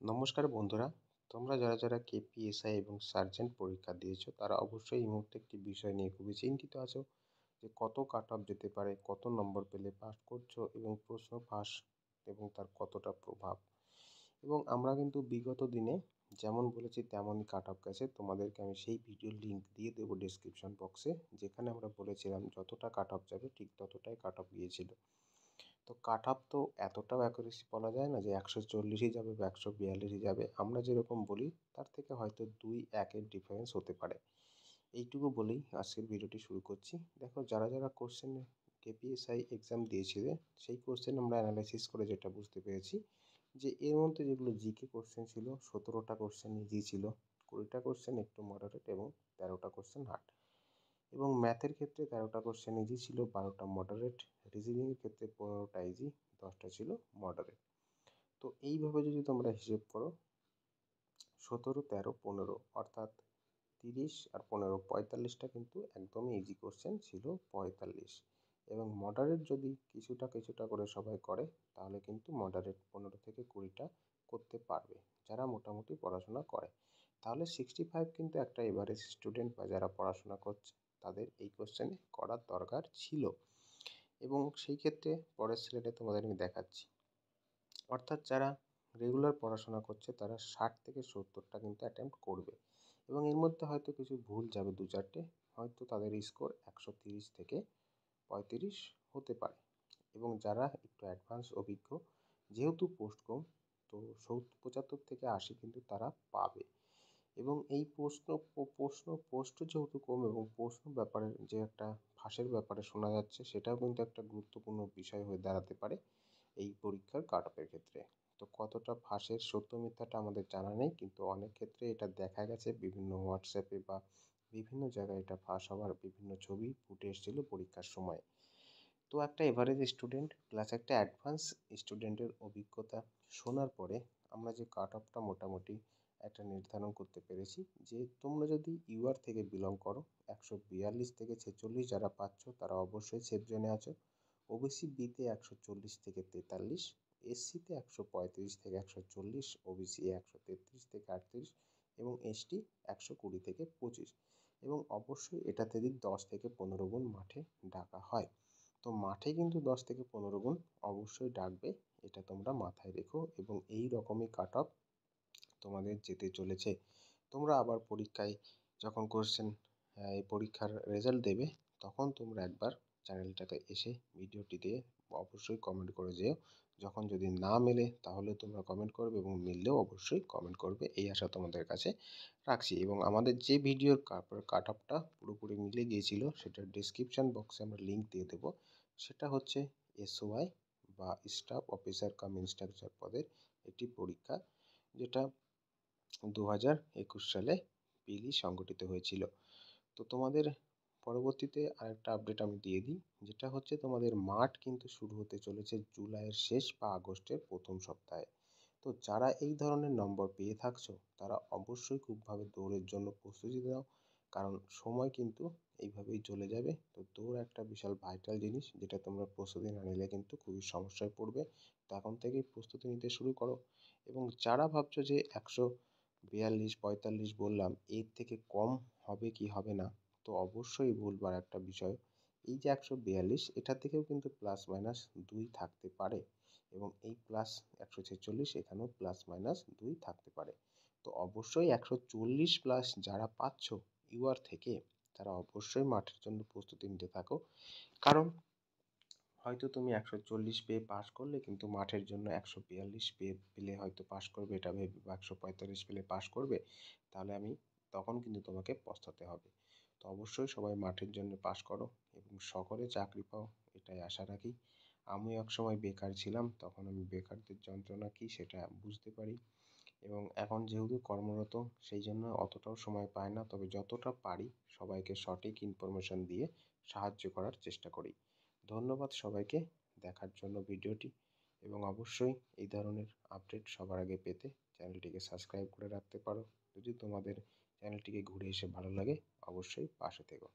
নমস্কার বন্ধুরা, তোমরা যারা কেপিএসআই এবং সার্জেন্ট পরীক্ষা দিয়েছো তারা অবশ্যই এই মুহূর্তে একটি বিষয় নিয়ে খুবই চিন্তিত আছো যে কত কাট অফ যেতে পারে, কত নম্বর পেলে পাস করছো এবং প্রশ্ন ফাঁস এবং তার কতটা প্রভাব। এবং আমরা কিন্তু বিগত দিনে যেমন বলেছি তেমনই কাট অফ গেছে। তোমাদেরকে আমি সেই ভিডিওর লিঙ্ক দিয়ে দেবো ডেসক্রিপশন বক্সে, যেখানে আমরা বলেছিলাম যতটা কাট অফ যাবে ঠিক ততটাই কাট অফ গিয়েছিল। তো কাট অফ তো এতটাও অ্যাকুরেসি বলা যায় না যে 140ই যাবে বা 142ই যাবে। আমরা যেরকম বলি তার থেকে হয়তো 2-1 ডিফারেন্স হতে পারে। এইটুকু বলেই আজকের ভিডিওটি শুরু করছি। দেখো, যারা কোশ্চেন কেপিএসআই এক্সাম দিয়েছিলে সেই কোশ্চেন আমরা অ্যানালাইসিস করে যেটা বুঝতে পেরেছি যে এর মধ্যে যেগুলো জিকে কোশ্চেন ছিল 17টা কোশ্চেন ইজি ছিল, 20টা কোশ্চেন একটু মডারেট এবং 13টা কোশ্চেন হার্ড। এবং ম্যাথের ক্ষেত্রে 13টা কোশ্চেন ইজি ছিল, 12টা মডারেট। রিজনিংয়ের ক্ষেত্রে 15টা ইজি, 10টা ছিল মডারেট। তো এইভাবে যদি তোমরা হিসেব করো 17, 13, 15 অর্থাৎ 30 আর 15 45টা কিন্তু একদমই ইজি কোশ্চেন ছিল 45। এবং মডারেট যদি কিছুটা করে সবাই করে তাহলে কিন্তু মডারেট 15 থেকে 20টা করতে পারবে যারা মোটামুটি পড়াশোনা করে। তাহলে 65 কিন্তু একটা এভারেজ স্টুডেন্ট বা যারা পড়াশোনা করছে তাদের এই কোশ্চেনে করার দরকার ছিল। এবং সেই ক্ষেত্রে পরের স্লাইডে তোমাদের আমি দেখাচ্ছি। অর্থাৎ যারা রেগুলার পড়াশোনা করছে তারা 60 থেকে 70টা কিন্তু অ্যাটেম্প্ট করবে। এবং এর মধ্যে হয়তো কিছু ভুল যাবে 2-4টে, হয়তো তাদের স্কোর 130 থেকে 35 হতে পারে। এবং যারা একটু অ্যাডভান্স অভিজ্ঞ, যেহেতু পোস্ট কম, তো 75 থেকে 80 কিন্তু তারা পাবে। এবং এই পোস্ট যেহেতু কম এবং প্রশ্ন ব্যাপারে যে একটা ফাঁসের ব্যাপারে শোনা যাচ্ছে, সেটাও কিন্তু একটা গুরুত্বপূর্ণ বিষয় হয়ে দাঁড়াতে পারে এই পরীক্ষার কাট অফের ক্ষেত্রে। তো কতটা ফাঁসের সত্য মিথ্যাটা আমাদের জানা নেই, কিন্তু অনেক ক্ষেত্রে এটা দেখা গেছে বিভিন্ন হোয়াটসঅ্যাপে বা বিভিন্ন জায়গায় এটা ফাঁস হওয়ার বিভিন্ন ছবি ফুটে এসেছিলো পরীক্ষার সময়। তো একটা এভারেজ স্টুডেন্ট প্লাস একটা অ্যাডভান্স স্টুডেন্টের অভিজ্ঞতা শোনার পরে আমরা যে কাট অফটা মোটামুটি একটা নির্ধারণ করতে পেরেছি যে তোমরা যদি ইউআর থেকে বিলং করো 142 থেকে 46 যারা পাচ্ছ তারা অবশ্যই সেফ জোনে আছো। ওবিসি বিতে 140 থেকে 43, এসসিতে 135 থেকে 140, ওবিসি 133 থেকে 38 এবং এসটি 120 থেকে 25। এবং অবশ্যই এটাতে যদি 10 থেকে 15 গুণ মাঠে ডাকা হয়, তো মাঠে কিন্তু 10 থেকে 15 গুণ অবশ্যই ডাকবে, এটা তোমরা মাথায় রেখো। এবং এই রকমই কাট অফ তোমাদের যেতে চলেছে। তোমরা আবার পরীক্ষায় যখন কোশ্চেন এই পরীক্ষার রেজাল্ট দেবে তখন তোমরা একবার চ্যানেলটাতে এসে ভিডিওটি দিয়ে অবশ্যই কমেন্ট করে যেও। যখন যদি না মেলে তাহলে তোমরা কমেন্ট করবে এবং মিললেও অবশ্যই কমেন্ট করবে, এই আশা তোমাদের কাছে রাখছি। এবং আমাদের যে ভিডিওর কাট অফটা পুরোপুরি মিলে গিয়েছিল সেটার ডিসক্রিপশান বক্সে আমরা লিঙ্ক দিয়ে দেবো। সেটা হচ্ছে এসওআই বা স্টাফ অফিসার কাম ইনস্ট্রাকচার পদের একটি পরীক্ষা, যেটা 2021 সালে পিলি সংগঠিত হয়েছিল। তো তোমাদের পরবর্তীতে আরেকটা আপডেট আমি দিয়ে দিই, যেটা হচ্ছে তোমাদের মাঠ কিন্তু শুরু হতে চলেছে জুলাইয়ের শেষ বা আগস্টের প্রথম সপ্তাহে। তো যারা এই ধরনের নম্বর পেয়ে থাকছো তারা অবশ্যই খুবভাবে দৌড়ের জন্য প্রস্তুতি নাও, কারণ সময় কিন্তু এইভাবেই চলে যাবে। তো দৌড় একটা বিশাল ভাইটাল জিনিস, যেটা তোমরা প্রস্তুতি না নিলে কিন্তু খুবই সমস্যায় পড়বে। তো এখন থেকেই প্রস্তুতি নিতে শুরু করো। এবং যারা ভাবছো যে 142-45 বললাম এর থেকে কম হবে কি হবে না, তো অবশ্যই ভুলবার একটা বিষয়। এই যে 142 এটা থেকেও কিন্তু প্লাস মাইনাস 2 থাকতে পারে। এবং এই প্লাস 146 এখানেও প্লাস মাইনাস 2 থাকতে পারে। তো অবশ্যই 140 প্লাস যারা পাচ্ছ ইউআর থেকে তারা অবশ্যই মাঠের জন্য প্রস্তুতি নিতে থাকো। কারণ হয়তো তুমি 140 পেয়ে পাস করলে, কিন্তু মাঠের জন্য 142 পেলে হয়তো পাস করবে এটা ভেবে, বা 145 পেলে পাস করবে, তাহলে তখন কিন্তু তোমাকে পস্তাতে হবে। তো অবশ্যই সবাই মাঠের জন্য পাস করো এবং সকলে চাকরি পাও, এটাই আশা রাখি। আমিও একসময় বেকার ছিলাম, তখন আমি বেকারদের যন্ত্রণা কী সেটা বুঝতে পারি। এবং এখন যেহেতু কর্মরত সেই জন্য অতটাও সময় পাই না, তবে যতটা পারি সবাইকে সঠিক ইনফরমেশন দিয়ে সাহায্য করার চেষ্টা করি। ধন্যবাদ সবাইকে দেখার জন্য ভিডিওটি। এবং অবশ্যই এই ধরনের আপডেট সবার আগে পেতে চ্যানেলটিকে সাবস্ক্রাইব করে রাখতে পারো। যদি তোমাদের চ্যানেলটিকে ঘুরে এসে ভালো লাগে অবশ্যই পাশে থেকো।